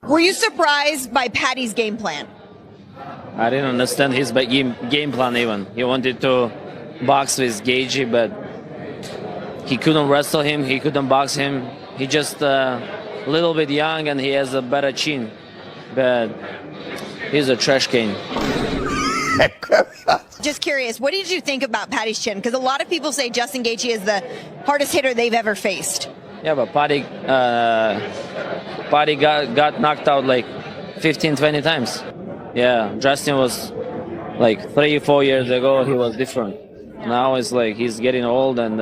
Were you surprised by Paddy's game plan? I didn't understand his game plan even. He wanted to box with Gaethje, but he couldn't wrestle him, he couldn't box him. He just a little bit young and he has a better chin, but he's a trash can. Just curious, what did you think about Paddy's chin? Because a lot of people say Justin Gaethje is the hardest hitter they've ever faced. Yeah, but Paddy got knocked out like 15, 20 times. Yeah, Justin was like 3-4 years ago, he was different. Now it's like he's getting old and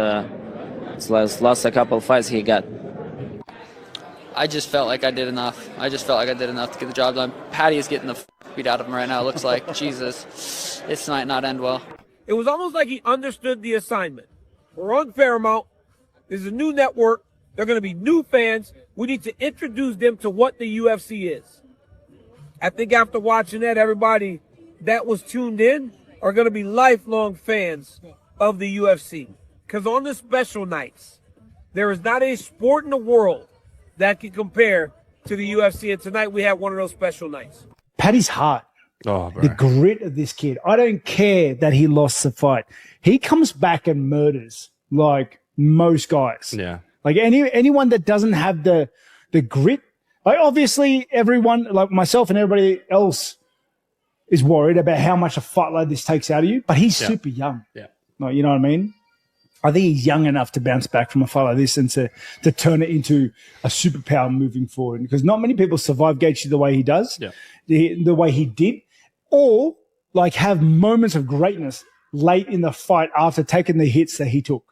it's last a couple fights he got. I just felt like I did enough. I just felt like I did enough to get the job done. Paddy is getting the beat out of him right now. It looks like, Jesus, this might not end well. It was almost like he understood the assignment. We're on Paramount. This is a new network. They're going to be new fans. We need to introduce them to what the UFC is. I think after watching that, everybody that was tuned in are going to be lifelong fans of the UFC. Because on the special nights, there is not a sport in the world that can compare to the UFC. And tonight we have one of those special nights. Paddy's heart. Oh, bro. The grit of this kid. I don't care that he lost the fight. He comes back and murders like most guys. Yeah. Like anyone that doesn't have the grit. Like obviously everyone, like myself and everybody else, is worried about how much a fight like this takes out of you. But he's super young. Yeah. Like, you know what I mean? I think he's young enough to bounce back from a fight like this and to turn it into a superpower moving forward. Because not many people survive Gaethje the way he does, the way he did, or like have moments of greatness late in the fight after taking the hits that he took.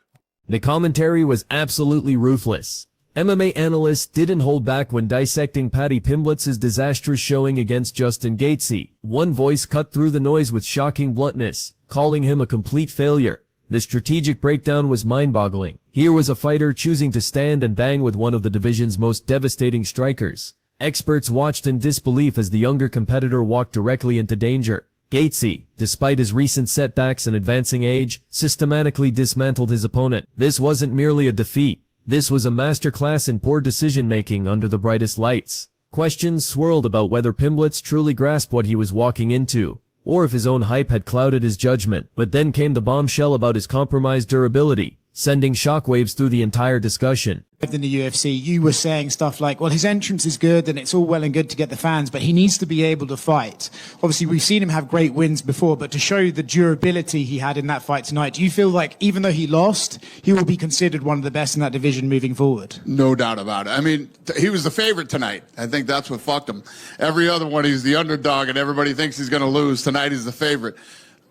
The commentary was absolutely ruthless. MMA analysts didn't hold back when dissecting Paddy Pimblett's disastrous showing against Justin Gaethje. One voice cut through the noise with shocking bluntness, calling him a complete failure. The strategic breakdown was mind-boggling. Here was a fighter choosing to stand and bang with one of the division's most devastating strikers. Experts watched in disbelief as the younger competitor walked directly into danger. Gaethje, despite his recent setbacks and advancing age, systematically dismantled his opponent. This wasn't merely a defeat. This was a masterclass in poor decision-making under the brightest lights. Questions swirled about whether Pimblett truly grasped what he was walking into, or if his own hype had clouded his judgment. But then came the bombshell about his compromised durability, sending shockwaves through the entire discussion. In the UFC, you were saying stuff like, well, his entrance is good and it's all well and good to get the fans, but he needs to be able to fight. Obviously, we've seen him have great wins before, but to show the durability he had in that fight tonight, do you feel like even though he lost, he will be considered one of the best in that division moving forward? No doubt about it. I mean, he was the favorite tonight. I think that's what fucked him. Every other one, he's the underdog and everybody thinks he's going to lose. Tonight, he's the favorite.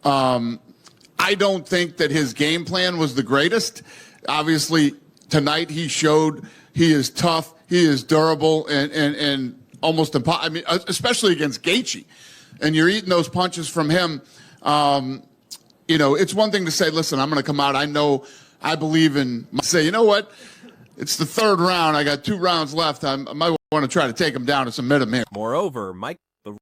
I don't think that his game plan was the greatest. Obviously, tonight he showed he is tough, he is durable, and almost impossible. I mean, especially against Gaethje. And you're eating those punches from him. You know, it's one thing to say, listen, I'm going to come out. I believe in, say, you know what? It's the third round. I got 2 rounds left. I might want to try to take him down and submit him here. Moreover,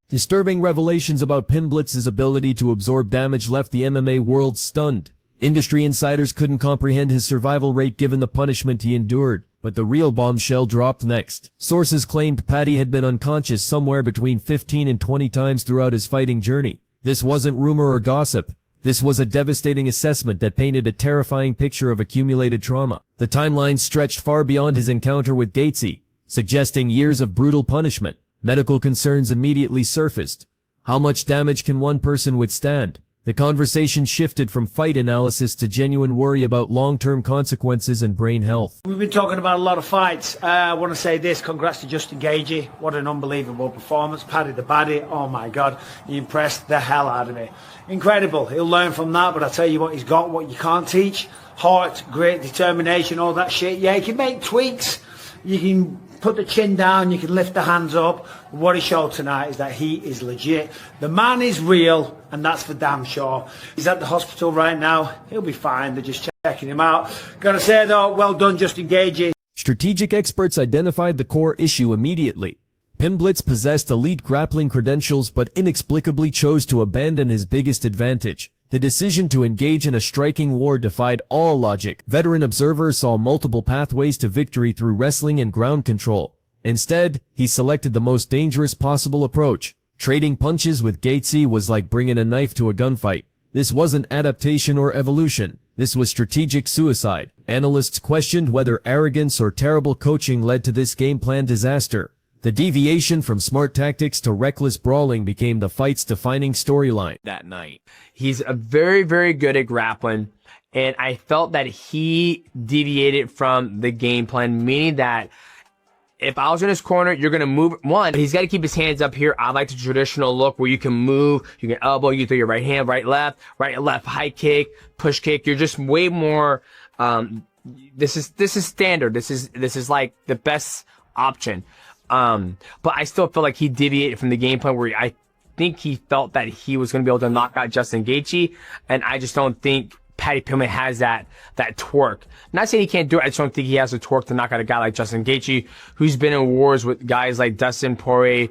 disturbing revelations about Pimblett's ability to absorb damage left the MMA world stunned. Industry insiders couldn't comprehend his survival rate given the punishment he endured, but the real bombshell dropped next. Sources claimed Paddy had been unconscious somewhere between 15 and 20 times throughout his fighting journey. This wasn't rumor or gossip. This was a devastating assessment that painted a terrifying picture of accumulated trauma. The timeline stretched far beyond his encounter with Gaethje, suggesting years of brutal punishment. Medical concerns immediately surfaced. How much damage can one person withstand? The conversation shifted from fight analysis to genuine worry about long-term consequences and brain health. We've been talking about a lot of fights. I want to say this, congrats to Justin Gaethje. What an unbelievable performance. Paddy the Baddy, oh my God, he impressed the hell out of me. Incredible, he'll learn from that, but I tell you what, he's got what you can't teach. Heart, great determination, all that shit. Yeah, he can make tweaks. You can put the chin down, you can lift the hands up. What he showed tonight is that he is legit. The man is real, and that's for damn sure. He's at the hospital right now. He'll be fine. They're just checking him out. Gotta say though, well done, Justin Gaethje. Strategic experts identified the core issue immediately. Pimblett possessed elite grappling credentials but inexplicably chose to abandon his biggest advantage. The decision to engage in a striking war defied all logic. Veteran observers saw multiple pathways to victory through wrestling and ground control. Instead, he selected the most dangerous possible approach. Trading punches with Gaethje was like bringing a knife to a gunfight. This wasn't adaptation or evolution. This was strategic suicide. Analysts questioned whether arrogance or terrible coaching led to this game plan disaster. The deviation from smart tactics to reckless brawling became the fight's defining storyline that night. He's a very, very good at grappling, and I felt that he deviated from the game plan, meaning that if I was in his corner, you're going to move. One, he's got to keep his hands up here. I like the traditional look where you can move, you can elbow, you throw your right hand, right, left, high kick, push kick. You're just way more, this is standard. This is like the best option. But I still feel like he deviated from the game plan where I think he felt that he was going to be able to knock out Justin Gaethje, and I just don't think Paddy Pimblett has that torque. Not saying he can't do it, I just don't think he has the torque to knock out a guy like Justin Gaethje, who's been in wars with guys like Dustin Poirier,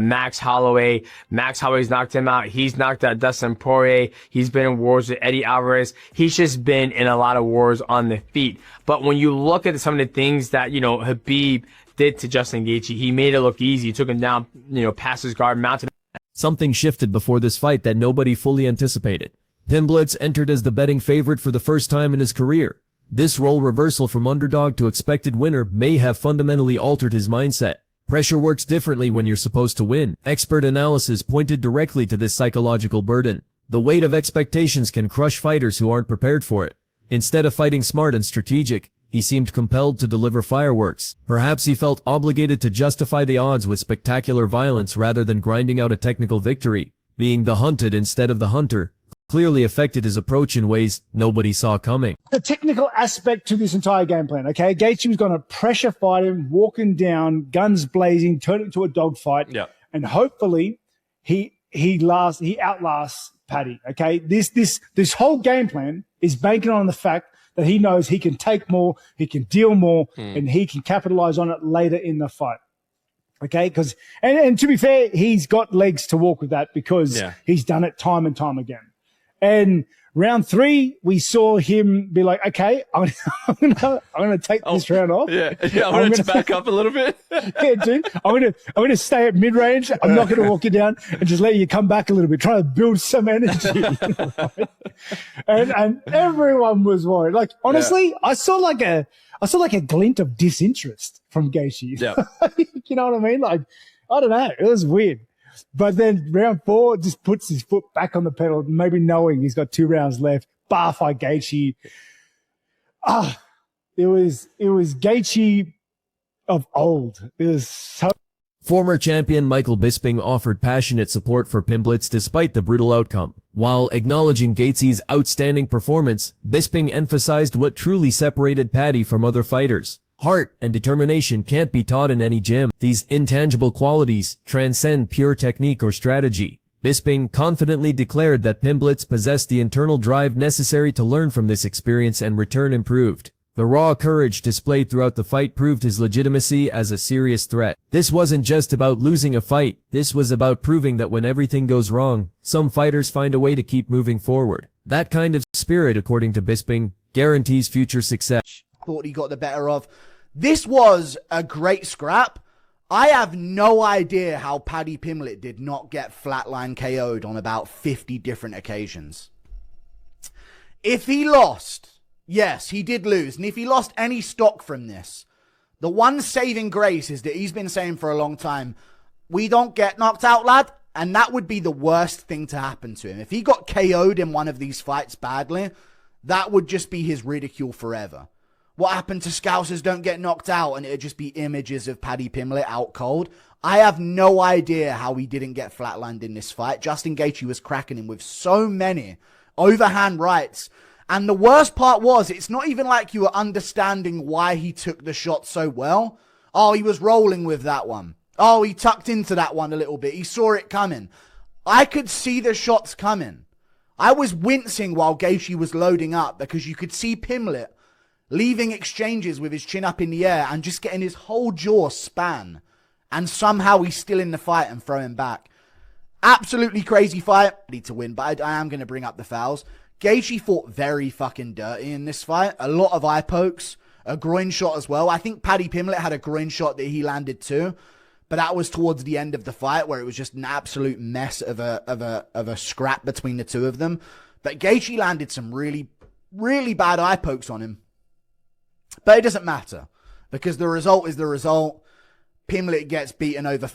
Max Holloway. Max Holloway's knocked him out. He's knocked out Dustin Poirier. He's been in wars with Eddie Alvarez. He's just been in a lot of wars on the feet. But when you look at some of the things that, Khabib did to Justin Gaethje, he made it look easy. He took him down, past his guard, mounted. Something shifted before this fight that nobody fully anticipated. Pimblett entered as the betting favorite for the first time in his career. This role reversal from underdog to expected winner may have fundamentally altered his mindset. Pressure works differently when you're supposed to win. Expert analysis pointed directly to this psychological burden. The weight of expectations can crush fighters who aren't prepared for it. Instead of fighting smart and strategic, he seemed compelled to deliver fireworks. Perhaps he felt obligated to justify the odds with spectacular violence rather than grinding out a technical victory. Being the hunted instead of the hunter clearly affected his approach in ways nobody saw coming. The technical aspect to this entire game plan, okay? Gaethje was going to pressure fight him, walking down, guns blazing, turn it into a dogfight. Yeah. And hopefully he outlasts Paddy, okay? This whole game plan is banking on the fact that he knows he can take more, he can deal more, and he can capitalize on it later in the fight. Okay? Because, and to be fair, he's got legs to walk with that because he's done it time and time again. And round 3, we saw him be like, okay, I'm gonna take this round off. Yeah, I'm gonna back up a little bit. Yeah, dude. I'm gonna stay at mid range. I'm not gonna walk you down and just let you come back a little bit, try to build some energy. Right? And everyone was worried. Like, honestly, I saw like a glint of disinterest from Gaethje. Yeah. You know what I mean? Like, I don't know. It was weird. But then round 4 just puts his foot back on the pedal, maybe knowing he's got 2 rounds left. Bar fight Gaethje. It was Gaethje of old. It was so. Former champion Michael Bisping offered passionate support for Pimblett despite the brutal outcome. While acknowledging Gaethje's outstanding performance, Bisping emphasized what truly separated Paddy from other fighters. Heart and determination can't be taught in any gym. These intangible qualities transcend pure technique or strategy. Bisping confidently declared that Pimblett possessed the internal drive necessary to learn from this experience and return improved. The raw courage displayed throughout the fight proved his legitimacy as a serious threat. This wasn't just about losing a fight. This was about proving that when everything goes wrong, some fighters find a way to keep moving forward. That kind of spirit, according to Bisping, guarantees future success. Thought he got the better of. This was a great scrap. I have no idea how Paddy Pimblett did not get flatline KO'd on about 50 different occasions. If he lost, yes, he did lose. And if he lost any stock from this, the one saving grace is that he's been saying for a long time, we don't get knocked out, lad. And that would be the worst thing to happen to him. If he got KO'd in one of these fights badly, that would just be his ridicule forever. What happened to Scousers don't get knocked out, and it'd just be images of Paddy Pimblett out cold. I have no idea how he didn't get flatlined in this fight. Justin Gaethje was cracking him with so many overhand rights. And the worst part was, it's not even like you were understanding why he took the shot so well. Oh, he was rolling with that one. Oh, he tucked into that one a little bit. He saw it coming. I could see the shots coming. I was wincing while Gaethje was loading up because you could see Pimblett leaving exchanges with his chin up in the air and just getting his whole jaw span. And somehow he's still in the fight and throwing back. Absolutely crazy fight. Need to win, but I am going to bring up the fouls. Gaethje fought very fucking dirty in this fight. A lot of eye pokes, a groin shot as well. I think Paddy Pimblett had a groin shot that he landed too, but that was towards the end of the fight where it was just an absolute mess of a scrap between the two of them. But Gaethje landed some really, really bad eye pokes on him. But it doesn't matter because the result is the result. Pimblett gets beaten over.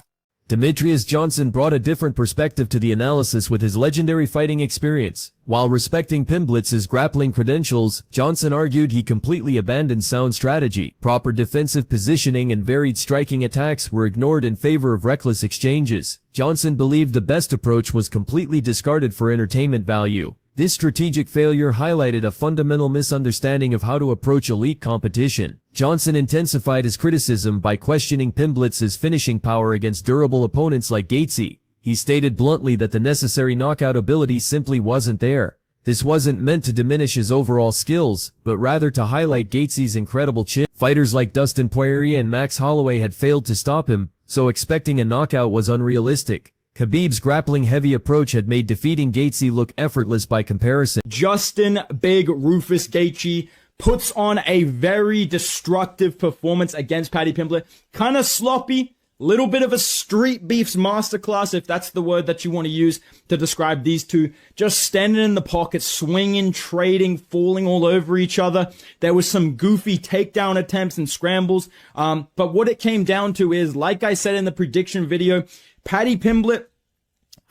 Demetrius Johnson brought a different perspective to the analysis with his legendary fighting experience. While respecting Pimblett's grappling credentials, Johnson argued he completely abandoned sound strategy. Proper defensive positioning and varied striking attacks were ignored in favor of reckless exchanges. Johnson believed the best approach was completely discarded for entertainment value. This strategic failure highlighted a fundamental misunderstanding of how to approach elite competition. Johnson intensified his criticism by questioning Pimblett's finishing power against durable opponents like Gaethje. He stated bluntly that the necessary knockout ability simply wasn't there. This wasn't meant to diminish his overall skills, but rather to highlight Gaethje's incredible chin. Fighters like Dustin Poirier and Max Holloway had failed to stop him, so expecting a knockout was unrealistic. Khabib's grappling-heavy approach had made defeating Gaethje look effortless by comparison. Justin Big Rufus Gaethje puts on a very destructive performance against Paddy Pimblett. Kind of sloppy, little bit of a street beefs masterclass, if that's the word that you want to use to describe these two. Just standing in the pocket, swinging, trading, falling all over each other. There was some goofy takedown attempts and scrambles. But what it came down to is, like I said in the prediction video, Paddy Pimblett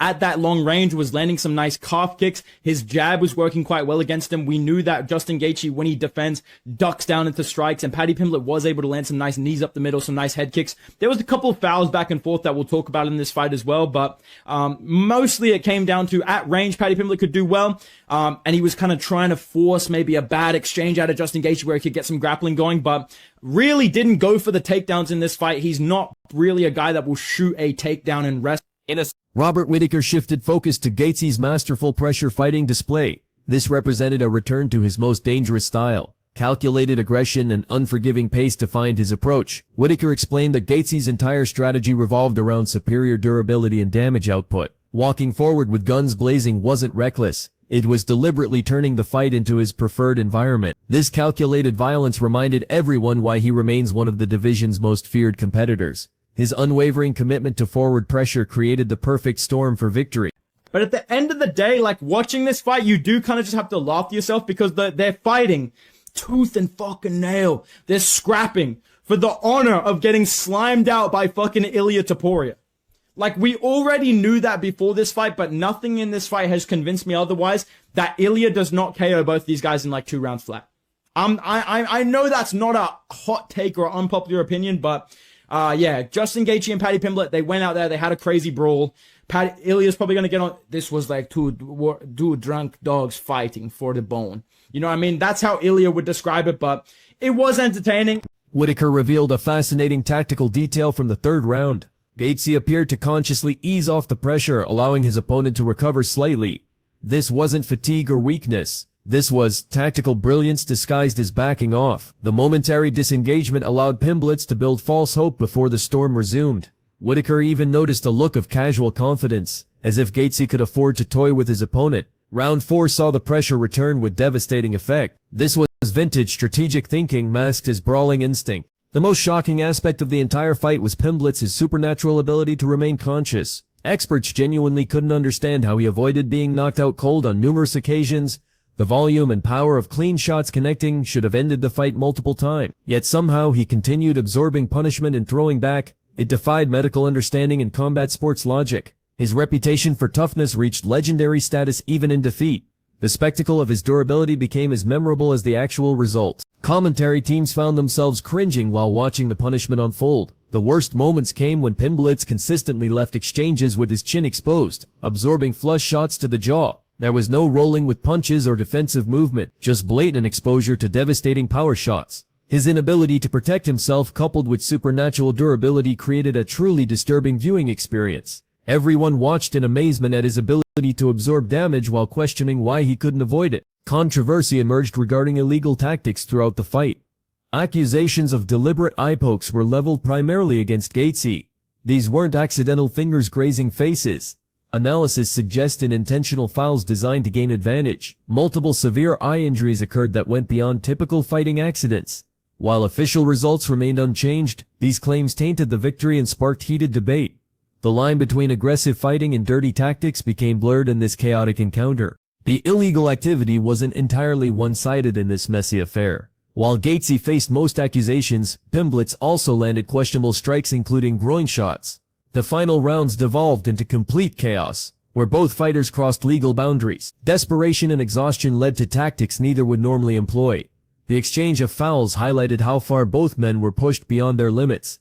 at that long range was landing some nice calf kicks. His jab was working quite well against him. We knew that Justin Gaethje, when he defends, ducks down into strikes, and Paddy Pimblett was able to land some nice knees up the middle, some nice head kicks. There was a couple of fouls back and forth that we'll talk about in this fight as well, but mostly it came down to at range, Paddy Pimblett could do well, and he was kind of trying to force maybe a bad exchange out of Justin Gaethje where he could get some grappling going, but really didn't go for the takedowns in this fight. He's not really a guy that will shoot a takedown and rest. Robert Whittaker shifted focus to Gaethje's masterful pressure fighting display. This represented a return to his most dangerous style. Calculated aggression and unforgiving pace defined his approach. Whittaker explained that Gaethje's entire strategy revolved around superior durability and damage output. Walking forward with guns blazing wasn't reckless. It was deliberately turning the fight into his preferred environment. This calculated violence reminded everyone why he remains one of the division's most feared competitors. His unwavering commitment to forward pressure created the perfect storm for victory. But at the end of the day, like watching this fight, you do kind of just have to laugh to yourself because they're fighting tooth and fucking nail. They're scrapping for the honor of getting slimed out by fucking Ilia Topuria. Like, we already knew that before this fight, but nothing in this fight has convinced me otherwise that Ilia does not KO both these guys in like 2 rounds flat. I know that's not a hot take or unpopular opinion, but yeah, Justin Gaethje and Paddy Pimblett, they went out there, they had a crazy brawl. Ilia's probably going to get on. This was like two drunk dogs fighting for the bone. You know what I mean? That's how Ilia would describe it, but it was entertaining. Whittaker revealed a fascinating tactical detail from the 3rd round. Gaethje appeared to consciously ease off the pressure, allowing his opponent to recover slightly. This wasn't fatigue or weakness. This was tactical brilliance disguised as backing off. The momentary disengagement allowed Pimblett to build false hope before the storm resumed. Whittaker even noticed a look of casual confidence, as if Gaethje could afford to toy with his opponent. Round 4 saw the pressure return with devastating effect. This was vintage strategic thinking masked as brawling instinct. The most shocking aspect of the entire fight was Pimblett's supernatural ability to remain conscious. Experts genuinely couldn't understand how he avoided being knocked out cold on numerous occasions. The volume and power of clean shots connecting should have ended the fight multiple times. Yet somehow he continued absorbing punishment and throwing back. It defied medical understanding and combat sports logic. His reputation for toughness reached legendary status even in defeat. The spectacle of his durability became as memorable as the actual result. Commentary teams found themselves cringing while watching the punishment unfold. The worst moments came when Pimblett consistently left exchanges with his chin exposed, absorbing flush shots to the jaw. There was no rolling with punches or defensive movement, just blatant exposure to devastating power shots. His inability to protect himself coupled with supernatural durability created a truly disturbing viewing experience. Everyone watched in amazement at his ability to absorb damage while questioning why he couldn't avoid it. Controversy emerged regarding illegal tactics throughout the fight. Accusations of deliberate eye pokes were leveled primarily against Gaethje. These weren't accidental fingers grazing faces. Analysis suggested intentional fouls designed to gain advantage. Multiple severe eye injuries occurred that went beyond typical fighting accidents. While official results remained unchanged, these claims tainted the victory and sparked heated debate. The line between aggressive fighting and dirty tactics became blurred in this chaotic encounter. The illegal activity wasn't entirely one-sided in this messy affair. While Gaethje faced most accusations, Pimblett also landed questionable strikes including groin shots. The final rounds devolved into complete chaos, where both fighters crossed legal boundaries. Desperation and exhaustion led to tactics neither would normally employ. The exchange of fouls highlighted how far both men were pushed beyond their limits.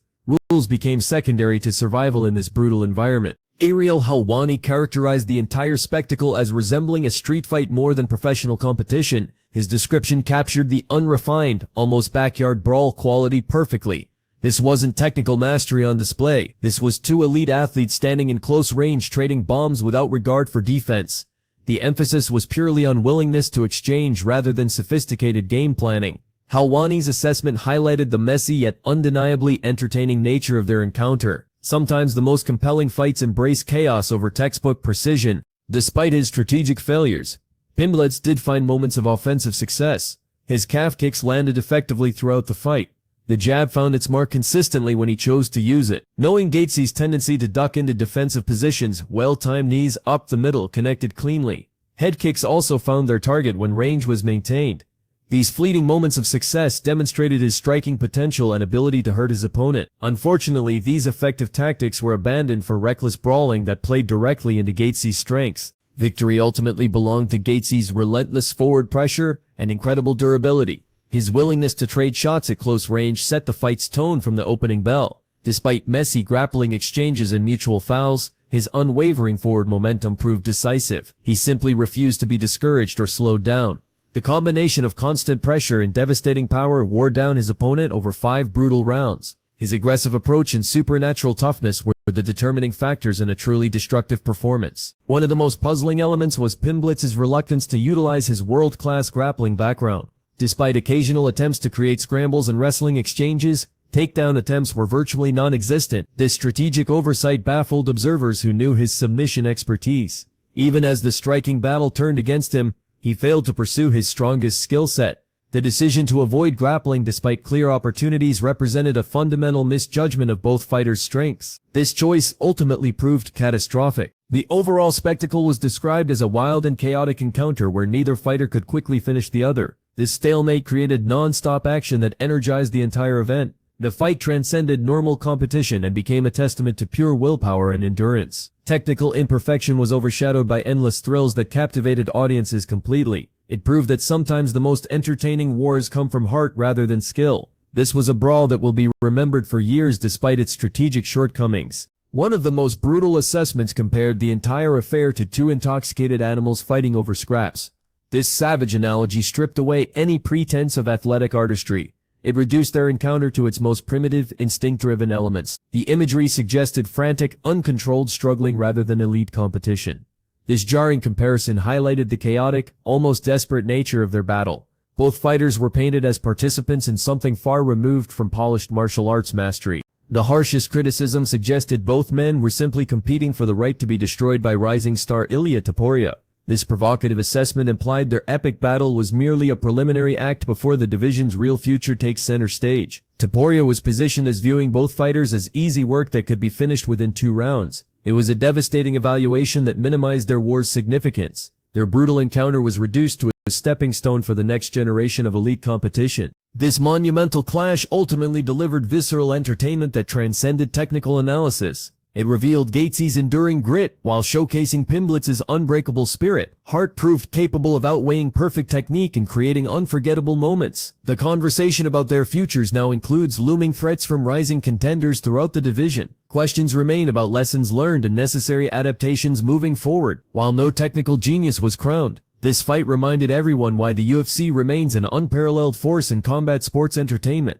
Rules became secondary to survival in this brutal environment. Ariel Helwani characterized the entire spectacle as resembling a street fight more than professional competition. His description captured the unrefined, almost backyard brawl quality perfectly. This wasn't technical mastery on display. This was two elite athletes standing in close range trading bombs without regard for defense. The emphasis was purely on willingness to exchange rather than sophisticated game planning. Helwani's assessment highlighted the messy yet undeniably entertaining nature of their encounter. Sometimes the most compelling fights embrace chaos over textbook precision. Despite his strategic failures, Pimblett did find moments of offensive success. His calf kicks landed effectively throughout the fight. The jab found its mark consistently when he chose to use it. Knowing Gaethje's tendency to duck into defensive positions, well-timed knees up the middle connected cleanly. Head kicks also found their target when range was maintained. These fleeting moments of success demonstrated his striking potential and ability to hurt his opponent. Unfortunately, these effective tactics were abandoned for reckless brawling that played directly into Gaethje's strengths. Victory ultimately belonged to Gaethje's relentless forward pressure and incredible durability. His willingness to trade shots at close range set the fight's tone from the opening bell. Despite messy grappling exchanges and mutual fouls, his unwavering forward momentum proved decisive. He simply refused to be discouraged or slowed down. The combination of constant pressure and devastating power wore down his opponent over 5 brutal rounds. His aggressive approach and supernatural toughness were the determining factors in a truly destructive performance. One of the most puzzling elements was Pimblett's reluctance to utilize his world-class grappling background. Despite occasional attempts to create scrambles and wrestling exchanges, takedown attempts were virtually non-existent. This strategic oversight baffled observers who knew his submission expertise. Even as the striking battle turned against him, he failed to pursue his strongest skill set. The decision to avoid grappling despite clear opportunities represented a fundamental misjudgment of both fighters' strengths. This choice ultimately proved catastrophic. The overall spectacle was described as a wild and chaotic encounter where neither fighter could quickly finish the other. This stalemate created non-stop action that energized the entire event. The fight transcended normal competition and became a testament to pure willpower and endurance. Technical imperfection was overshadowed by endless thrills that captivated audiences completely. It proved that sometimes the most entertaining wars come from heart rather than skill. This was a brawl that will be remembered for years despite its strategic shortcomings. One of the most brutal assessments compared the entire affair to two intoxicated animals fighting over scraps. This savage analogy stripped away any pretense of athletic artistry. It reduced their encounter to its most primitive, instinct-driven elements. The imagery suggested frantic, uncontrolled struggling rather than elite competition. This jarring comparison highlighted the chaotic, almost desperate nature of their battle. Both fighters were painted as participants in something far removed from polished martial arts mastery. The harshest criticism suggested both men were simply competing for the right to be destroyed by rising star Ilia Topuria. This provocative assessment implied their epic battle was merely a preliminary act before the division's real future takes center stage. Topuria was positioned as viewing both fighters as easy work that could be finished within 2 rounds. It was a devastating evaluation that minimized their war's significance. Their brutal encounter was reduced to a stepping stone for the next generation of elite competition. This monumental clash ultimately delivered visceral entertainment that transcended technical analysis. It revealed Gaethje's enduring grit while showcasing Pimblett's unbreakable spirit. Hart proved capable of outweighing perfect technique and creating unforgettable moments. The conversation about their futures now includes looming threats from rising contenders throughout the division. Questions remain about lessons learned and necessary adaptations moving forward. While no technical genius was crowned, this fight reminded everyone why the UFC remains an unparalleled force in combat sports entertainment.